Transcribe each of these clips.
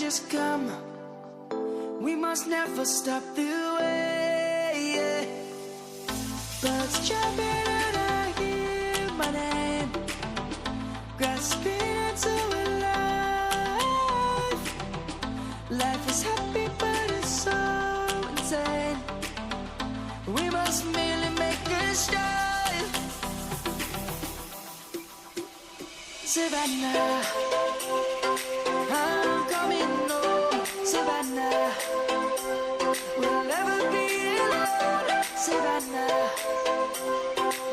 just come. We must never stop the way, yeah. Birds jumping and I hear my name, grasping into a life. Life is happy but it's so insane. We must merely make a start. Savannah, I'm coming home. Savannah, we'll never be alone. Savannah,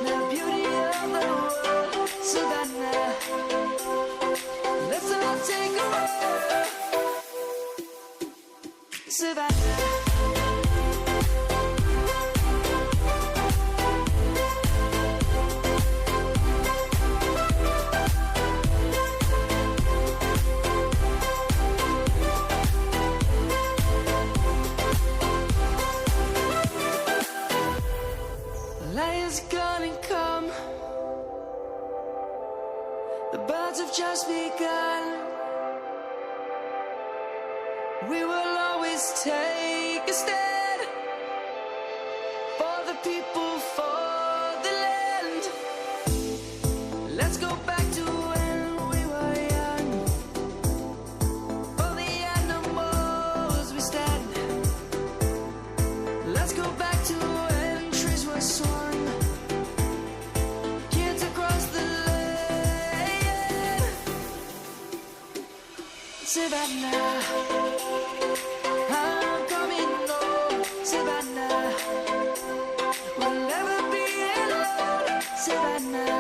the beauty of the world. Savannah, let's all take a walk. Savannah. Lion's gonna come. The birds have just begun. We will always take a stand for the people, for the land. Let's go back to when we were young. For the animals we stand. Let's go back to when trees were swung. Kids across the land. Savannah, I'm coming home. Savannah, we'll never be alone. Savannah,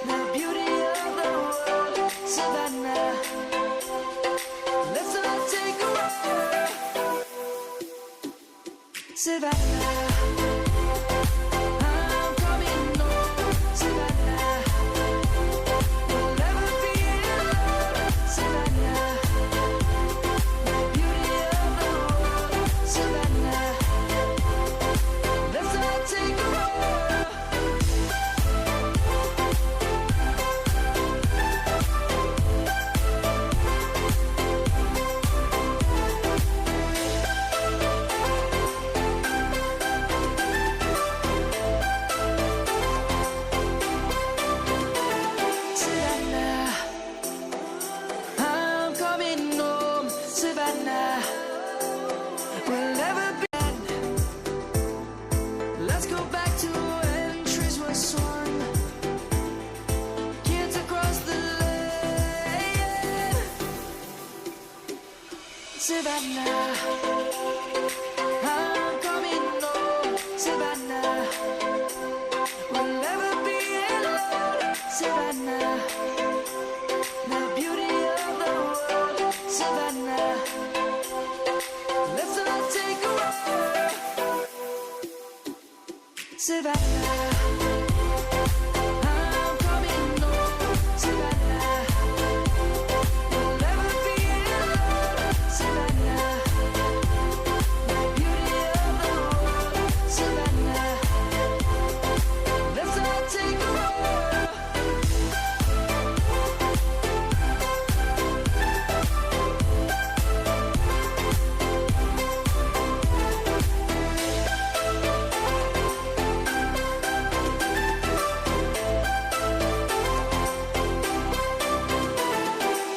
the beauty of the world. Savannah, let's all take a walk. Savannah, I'm coming home. Savannah, we'll never be alone. Savannah, the beauty of the world. Savannah, let's all take a walk. Savannah, I'm coming home. Savannah, we'll never be dead. Let's go back to when trees were swung. Kids across the land. Savannah, I'm coming home. Savannah, we'll never be alone. Savannah, the beauty of the world. Savannah, let's all take a walk. Savannah, I'm coming home. Savannah, we'll never be alone. Savannah, the beauty of the world. Savannah, let's all take a walk.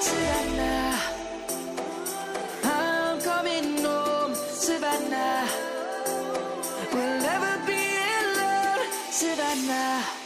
Savannah, I'm coming home. Savannah, we'll never be alone. Savannah.